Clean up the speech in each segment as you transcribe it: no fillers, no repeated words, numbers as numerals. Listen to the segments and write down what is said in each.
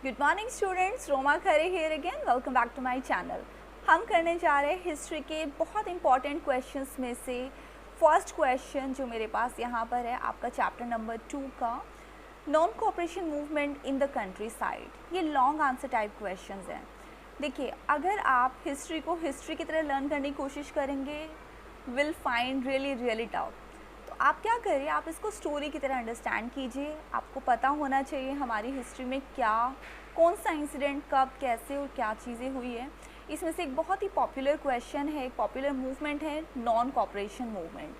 Good morning students, Roma Khare here again. Welcome back to my channel. हम करने जा रहे हैं हिस्ट्री के बहुत इंपॉर्टेंट क्वेश्चंस में से फर्स्ट क्वेश्चन जो मेरे पास यहाँ पर है आपका चैप्टर नंबर 2 का non cooperation movement in the country side. ये लॉन्ग आंसर टाइप क्वेश्चंस हैं। देखिए, अगर आप हिस्ट्री को हिस्ट्री की तरह लर्न करने की कोशिश करेंगे विल फाइंड रियली टफ। तो आप क्या करिए, आप इसको स्टोरी की तरह अंडरस्टैंड कीजिए। आपको पता होना चाहिए हमारी हिस्ट्री में क्या, कौन सा इंसिडेंट कब कैसे और क्या चीज़ें हुई है। इसमें से एक बहुत ही पॉपुलर क्वेश्चन है, एक पॉपुलर मूवमेंट है नॉन कोऑपरेशन मूवमेंट।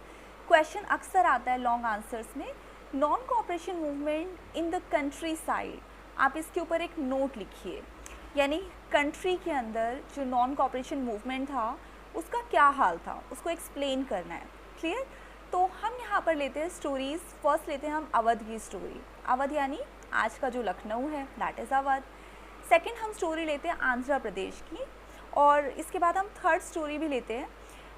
क्वेश्चन अक्सर आता है लॉन्ग आंसर्स में, non cooperation movement in the country side. आप इसके ऊपर एक नोट लिखिए, यानी कंट्री के अंदर जो नॉन कोऑपरेशन मूवमेंट था उसका क्या हाल था, उसको एक्सप्लेन करना है। क्लियर? तो हम यहाँ पर लेते हैं स्टोरीज़। फर्स्ट लेते हैं हम अवध की स्टोरी। अवध यानी आज का जो लखनऊ है, दैट इज़ अवध। सेकंड हम स्टोरी लेते हैं आंध्र प्रदेश की, और इसके बाद हम थर्ड स्टोरी भी लेते हैं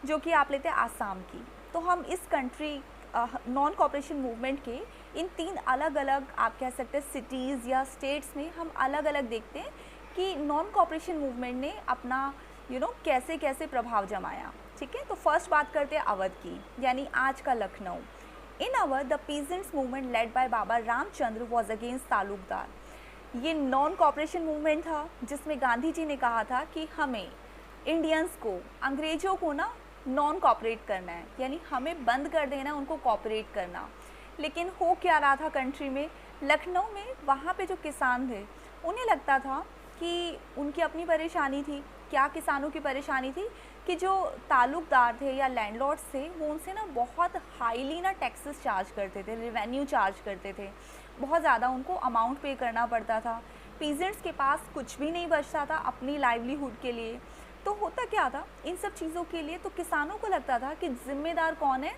जो कि आप लेते हैं आसाम की। तो हम इस कंट्री नॉन कोऑपरेशन मूवमेंट के इन तीन अलग अलग आप कह सकते हैं सिटीज़ या स्टेट्स में हम अलग अलग देखते हैं कि नॉन कोऑपरेशन मूवमेंट ने अपना कैसे कैसे प्रभाव जमाया। ठीक है, तो फर्स्ट बात करते हैं अवध की, यानी आज का Lucknow. In Awadh the peasants movement led by Baba Ramchandra was against taluqdar. ये नॉन कोऑपरेशन मूवमेंट था जिसमें गांधी जी ने कहा था कि हमें इंडियंस को, अंग्रेज़ों को ना नॉन कोऑपरेट करना है, यानी हमें बंद कर देना, उनको कोऑपरेट करना। लेकिन हो क्या रहा था कंट्री में, लखनऊ में वहाँ पे जो किसान थे उन्हें लगता था कि उनकी अपनी परेशानी थी। क्या किसानों की परेशानी थी कि जो ताल्लुकदार थे या लैंडलॉर्ड्स थे वो उनसे ना बहुत हाईली ना टैक्सेस चार्ज करते थे, रेवेन्यू चार्ज करते थे, बहुत ज़्यादा उनको अमाउंट पे करना पड़ता था। पीजेंट्स के पास कुछ भी नहीं बचता था अपनी लाइवलीहुड के लिए। तो होता क्या था इन सब चीज़ों के लिए, तो किसानों को लगता था कि ज़िम्मेदार कौन है,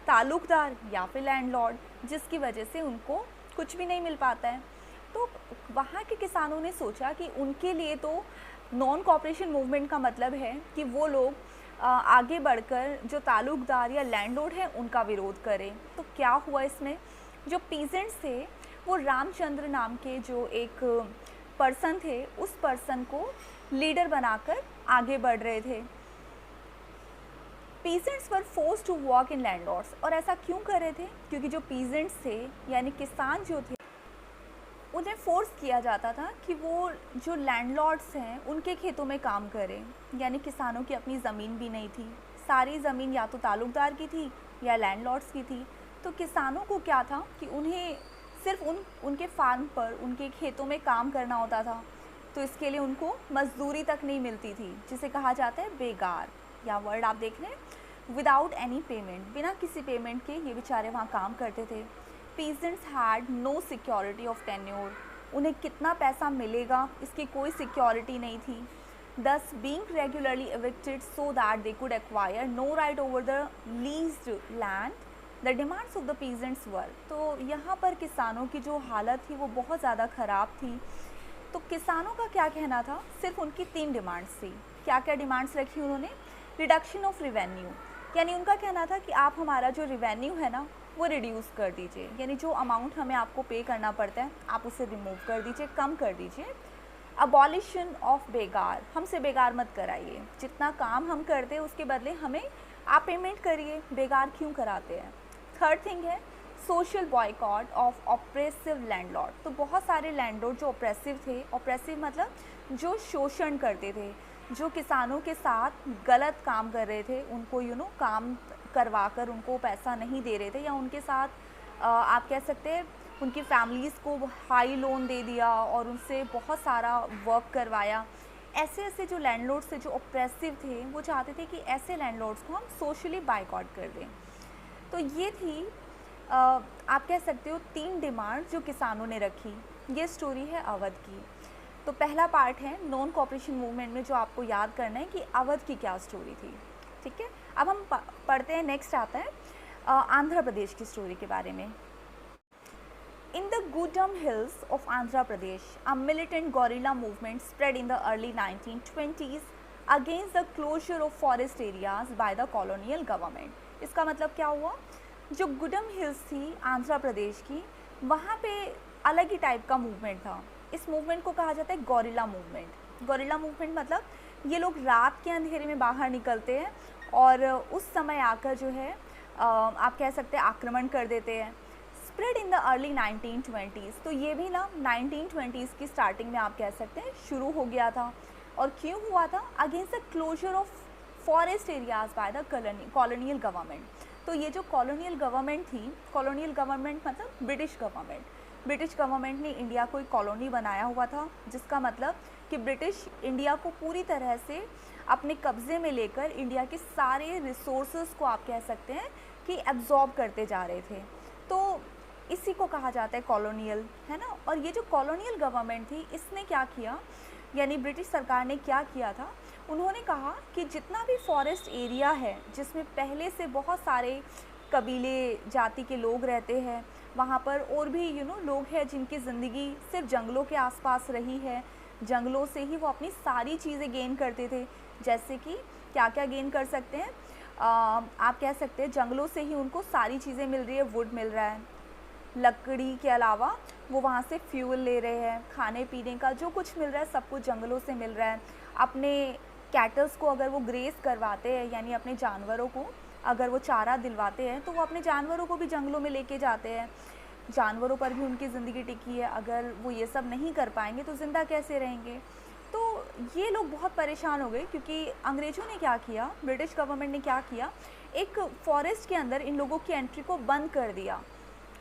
ताल्लुकदार या फिर लैंडलॉर्ड, जिसकी वजह से उनको कुछ भी नहीं मिल पाता है। तो वहाँ के किसानों ने सोचा कि उनके लिए तो नॉन कोऑपरेशन मूवमेंट का मतलब है कि वो लोग आगे बढ़कर जो ताल्लुकदार या लैंडलॉर्ड हैं उनका विरोध करें। तो क्या हुआ इसमें, जो पीजेंट्स थे वो रामचंद्र नाम के जो एक पर्सन थे उस पर्सन को लीडर बनाकर आगे बढ़ रहे थे। Peasants were forced to work in landlords. और ऐसा क्यों कर रहे थे, क्योंकि जो पीजेंट्स थे यानी किसान जो थे उन्हें फोर्स किया जाता था कि वो जो लैंडलॉर्ड्स हैं उनके खेतों में काम करें। यानी किसानों की अपनी ज़मीन भी नहीं थी, सारी ज़मीन या तो ताल्लुकदार की थी या लैंडलॉर्ड्स की थी। तो किसानों को क्या था कि उन्हें सिर्फ उनके फार्म पर, उनके खेतों में काम करना होता था। तो इसके लिए उनको मजदूरी तक नहीं मिलती थी, जिसे कहा जाता है बेगार, या वर्ड आप देख रहे हैं, विदाउट एनी पेमेंट, बिना किसी पेमेंट के ये बेचारे वहाँ काम करते थे। Peasants had no security of tenure. उन्हें कितना पैसा मिलेगा इसकी कोई सिक्योरिटी नहीं थी। Thus being regularly evicted so that they could acquire no right over the leased land, the demands of the peasants were. तो यहाँ पर किसानों की जो हालत थी वो बहुत ज़्यादा ख़राब थी। तो किसानों का क्या कहना था, सिर्फ उनकी 3 डिमांड्स थी। क्या क्या डिमांड्स रखी उन्होंने, रिडक्शन ऑफ रिवेन्यू, यानी उनका कहना था कि आप हमारा जो रिवेन्यू है ना वो रिड्यूस कर दीजिए, यानी जो अमाउंट हमें आपको पे करना पड़ता है आप उसे रिमूव कर दीजिए, कम कर दीजिए। अबॉलिशन ऑफ बेगार, हमसे बेगार मत कराइए, जितना काम हम करते हैं उसके बदले हमें आप पेमेंट करिए, बेगार क्यों कराते हैं। थर्ड थिंग है social boycott of oppressive landlord. तो बहुत सारे लैंडलॉर्ड जो ऑप्रेसिव थे, ऑप्रेसिव मतलब जो शोषण करते थे, जो किसानों के साथ गलत काम कर रहे थे, उनको काम करवा कर उनको पैसा नहीं दे रहे थे, या उनके साथ आप कह सकते हैं उनकी फैमिलीज़ को हाई लोन दे दिया और उनसे बहुत सारा वर्क करवाया। ऐसे ऐसे जो लैंडलॉर्ड्स थे जो ऑप्रेसिव थे वो चाहते थे कि ऐसे लैंडलॉर्ड्स को हम सोशली बाइकआउट कर दें। तो ये थी आप कह सकते हो 3 डिमांड जो किसानों ने रखी। ये स्टोरी है अवध की। तो पहला पार्ट है नॉन कोऑपरेशन मूवमेंट में जो आपको याद करना है कि अवध की क्या स्टोरी थी। ठीक है, अब हम पढ़ते हैं, नेक्स्ट आता है आंध्र प्रदेश की स्टोरी के बारे में। In the Gudem hills of Andhra Pradesh a militant guerrilla movement spread in the early 1920s against the closure of forest areas by the colonial government. इसका मतलब क्या हुआ, जो गुडम हिल्स थी आंध्र प्रदेश की, वहाँ पे अलग ही टाइप का मूवमेंट था। इस मूवमेंट को कहा जाता है गोरिल्ला मूवमेंट। गोरिल्ला मूवमेंट मतलब ये लोग रात के अंधेरे में बाहर निकलते हैं और उस समय आकर जो है आप कह सकते हैं आक्रमण कर देते हैं। Spread in the early 1920s, तो ये भी ना 1920s की स्टार्टिंग में आप कह सकते हैं शुरू हो गया था। और क्यों हुआ था? Against the closure of forest areas by the colonial government. तो ये जो कॉलोनियल गवर्नमेंट थी, कॉलोनियल गवर्नमेंट मतलब ब्रिटिश गवर्नमेंट, ब्रिटिश गवर्नमेंट ने इंडिया को एक कॉलोनी बनाया हुआ था, जिसका मतलब कि ब्रिटिश इंडिया को पूरी तरह से अपने कब्ज़े में लेकर इंडिया के सारे रिसोर्सेज को आप कह सकते हैं कि एब्जॉर्ब करते जा रहे थे। तो इसी को कहा जाता है कॉलोनियल, है ना। और ये जो कॉलोनियल गवर्नमेंट थी, इसने क्या किया, यानी ब्रिटिश सरकार ने क्या किया था, उन्होंने कहा कि जितना भी फॉरेस्ट एरिया है जिसमें पहले से बहुत सारे कबीले जाति के लोग रहते हैं, वहाँ पर और भी लोग हैं जिनकी ज़िंदगी सिर्फ जंगलों के आसपास रही है, जंगलों से ही वो अपनी सारी चीज़ें गेन करते थे। जैसे कि क्या क्या गेन कर सकते हैं, आप कह सकते हैं जंगलों से ही उनको सारी चीज़ें मिल रही है, वुड मिल रहा है, लकड़ी के अलावा वो वहाँ से फ्यूल ले रहे हैं, खाने पीने का जो कुछ मिल रहा है सब कुछ जंगलों से मिल रहा है। अपने कैटल्स को अगर वो ग्रेस करवाते हैं, यानी अपने जानवरों को अगर वो चारा दिलवाते हैं, तो वो अपने जानवरों को भी जंगलों में लेके जाते हैं। जानवरों पर भी उनकी ज़िंदगी टिकी है, अगर वो ये सब नहीं कर पाएंगे तो ज़िंदा कैसे रहेंगे। तो ये लोग बहुत परेशान हो गए, क्योंकि अंग्रेज़ों ने क्या किया, ब्रिटिश गवर्नमेंट ने क्या किया, एक फॉरेस्ट के अंदर इन लोगों की एंट्री को बंद कर दिया।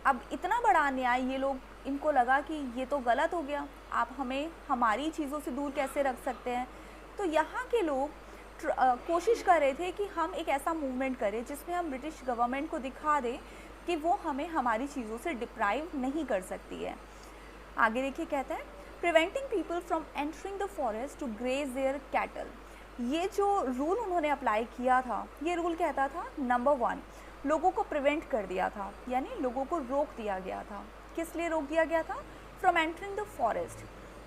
अब इतना बड़ा अन्याय, ये लोग, इनको लगा कि ये तो गलत हो गया, आप हमें हमारी चीज़ों से दूर कैसे रख सकते हैं। तो यहाँ के लोग कोशिश कर रहे थे कि हम एक ऐसा मूवमेंट करें जिसमें हम ब्रिटिश गवर्नमेंट को दिखा दें कि वो हमें हमारी चीज़ों से डिप्राइव नहीं कर सकती है। आगे देखिए, कहता है preventing people from entering the forest to graze their cattle. ये जो रूल उन्होंने अप्लाई किया था, ये रूल कहता था नंबर 1, लोगों को प्रिवेंट कर दिया था, यानी लोगों को रोक दिया गया था। किस लिए रोक दिया गया था? फ्रॉम एंटरिंग द फॉरेस्ट,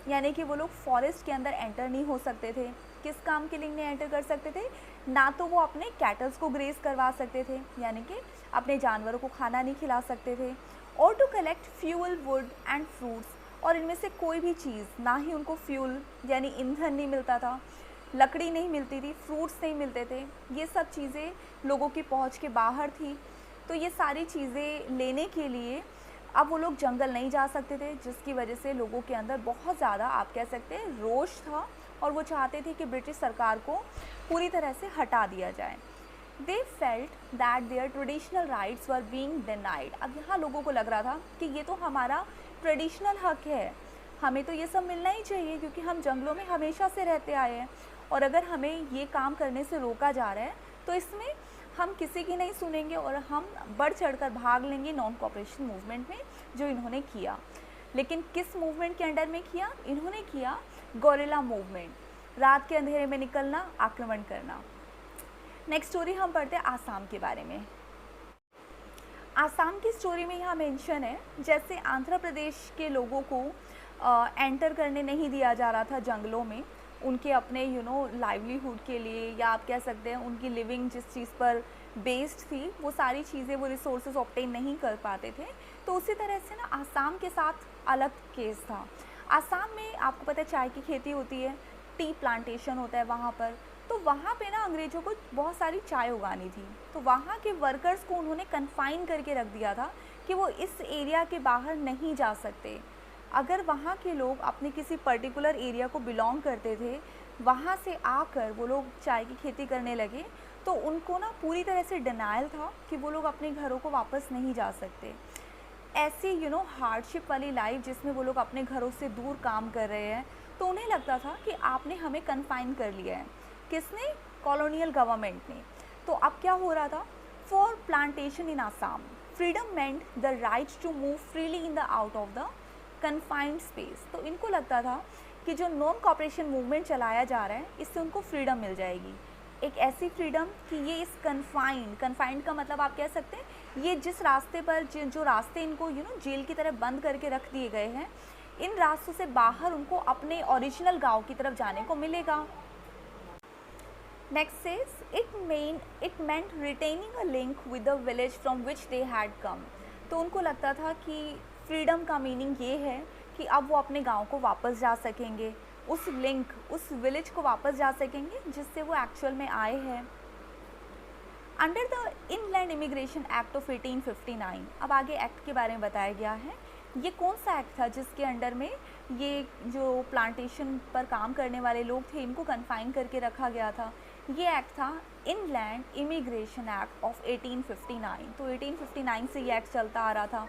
यानी कि वो लोग फॉरेस्ट के अंदर एंटर नहीं हो सकते थे। किस काम के लिए नहीं एंटर कर सकते थे? ना तो वो अपने कैटल्स को ग्रेज करवा सकते थे, यानी कि अपने जानवरों को खाना नहीं खिला सकते थे, और to collect fuel, wood and fruits, और इनमें से कोई भी चीज़, ना ही उनको फ्यूल यानी ईंधन नहीं मिलता था, लकड़ी नहीं मिलती थी, फ्रूट्स नहीं मिलते थे, ये सब चीज़ें लोगों की पहुंच के बाहर थी। तो ये सारी चीज़ें लेने के लिए अब वो लोग जंगल नहीं जा सकते थे, जिसकी वजह से लोगों के अंदर बहुत ज़्यादा आप कह सकते हैं रोष था, और वो चाहते थे कि ब्रिटिश सरकार को पूरी तरह से हटा दिया जाए। They felt that there traditional rights were being denied. अब यहाँ लोगों को लग रहा था कि ये तो हमारा ट्रेडिशनल हक है, हमें तो ये सब मिलना ही चाहिए, क्योंकि हम जंगलों में हमेशा से रहते आए हैं, और अगर हमें ये काम करने से रोका जा रहा है तो इसमें हम किसी की नहीं सुनेंगे और हम बढ़ चढ़कर भाग लेंगे नॉन कॉपरेशन मूवमेंट में, जो इन्होंने किया। लेकिन किस मूवमेंट के अंडर में किया? इन्होंने किया गोरिल्ला मूवमेंट, रात के अंधेरे में निकलना, आक्रमण करना। नेक्स्ट स्टोरी हम पढ़ते हैं आसाम के बारे में। आसाम की स्टोरी में यहाँ मेंशन है, जैसे आंध्र प्रदेश के लोगों को एंटर करने नहीं दिया जा रहा था जंगलों में, उनके अपने लाइवलीहुड के लिए, या आप कह सकते हैं उनकी लिविंग जिस चीज़ पर बेस्ड थी, वो सारी चीज़ें, वो रिसोर्सेज ऑब्टेन नहीं कर पाते थे। तो उसी तरह से ना आसाम के साथ अलग केस था। आसाम में आपको पता है चाय की खेती होती है, टी प्लांटेशन होता है वहाँ पर, तो वहाँ पे ना अंग्रेज़ों को बहुत सारी चाय उगानी थी। तो वहाँ के वर्कर्स को उन्होंने कन्फाइन करके रख दिया था कि वो इस एरिया के बाहर नहीं जा सकते। अगर वहाँ के लोग अपने किसी पर्टिकुलर एरिया को बिलोंग करते थे, वहाँ से आकर वो लोग चाय की खेती करने लगे, तो उनको ना पूरी तरह से डिनायल था कि वो लोग अपने घरों को वापस नहीं जा सकते। ऐसी हार्डशिप वाली लाइफ जिसमें वो लोग अपने घरों से दूर काम कर रहे हैं, तो उन्हें लगता था कि आपने हमें कन्फाइन कर लिया है। किसने? कॉलोनियल गवर्नमेंट ने। तो अब क्या हो रहा था? For plantation in Assam, freedom meant the right to move freely in the out of the confined space. तो इनको लगता था कि जो नॉन कॉपरेशन मूवमेंट चलाया जा रहा है, इससे उनको फ्रीडम मिल जाएगी, एक ऐसी फ्रीडम कि ये इस कन्फाइंड का मतलब आप कह सकते हैं ये जिस रास्ते पर जो रास्ते इनको जेल की तरह बंद करके रख दिए गए हैं, इन रास्तों से बाहर उनको अपने ओरिजिनल गांव की तरफ जाने को मिलेगा। Next says it meant retaining a link with the village from which they had come. तो उनको लगता था कि फ्रीडम का मीनिंग ये है कि अब वो अपने गांव को वापस जा सकेंगे, उस लिंक, उस विलेज को वापस जा सकेंगे जिससे वो एक्चुअल में आए हैं। Under the inland immigration act of 1859, अब आगे एक्ट के बारे में बताया गया है। ये कौन सा एक्ट था जिसके अंडर में ये जो प्लांटेशन पर काम करने वाले लोग थे इनको कन्फाइन करके रखा गया था? ये एक्ट था इनलैंड इमिग्रेशन एक्ट ऑफ 1859। तो 1859 से ये एक्ट चलता आ रहा था।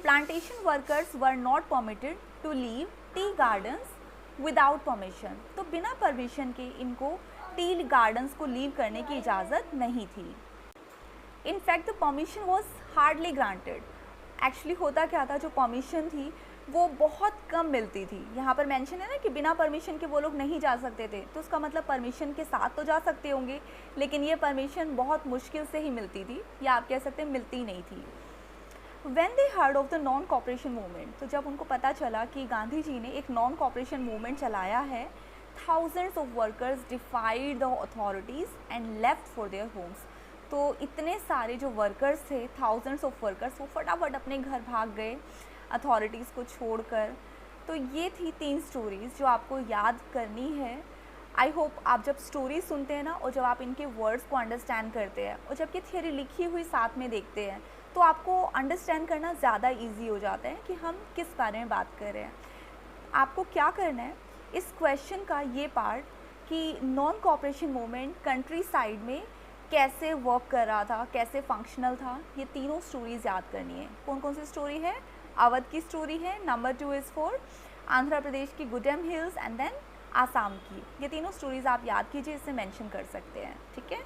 Plantation workers were not permitted to leave tea gardens without permission, तो बिना परमिशन के इनको टी गार्डन्स को लीव करने की इजाज़त नहीं थी। In fact the permission was hardly granted. Actually होता क्या था, जो परमिशन थी वो बहुत कम मिलती थी। यहाँ पर मेंशन है ना कि बिना परमिशन के वो लोग नहीं जा सकते थे, तो उसका मतलब परमिशन के साथ तो जा सकते होंगे, लेकिन ये परमिशन बहुत मुश्किल से ही मिलती थी, या आप कह सकते हैं मिलती नहीं थी। When they heard of the non cooperation movement, तो जब उनको पता चला कि गांधी जी ने एक नॉन कॉपरेशन मूवमेंट चलाया है, thousands of workers defied the authorities and left for their homes। तो इतने सारे जो वर्कर्स थे, thousands of workers, वो फटाफट अपने घर भाग गए अथॉरिटीज़ को छोड़कर। तो ये थी 3 स्टोरीज़ जो आपको याद करनी है। आई होप आप जब स्टोरी सुनते हैं ना, और जब आप इनके वर्ड्स को अंडरस्टैंड करते हैं, और जब ये थियोरी लिखी हुई साथ में देखते हैं, तो आपको अंडरस्टैंड करना ज़्यादा इजी हो जाता है कि हम किस बारे में बात कर रहे हैं। आपको क्या करना है, इस क्वेश्चन का ये पार्ट कि non cooperation movement country side में कैसे वर्क कर रहा था, कैसे फंक्शनल था, ये तीनों स्टोरीज़ याद करनी है। कौन कौन सी स्टोरी है? अवध की स्टोरी है, number 2 is for Andhra Pradesh की Gudem hills, and then Assam की। ये तीनों स्टोरीज़ आप याद कीजिए, इसे मेंशन कर सकते हैं, ठीक है।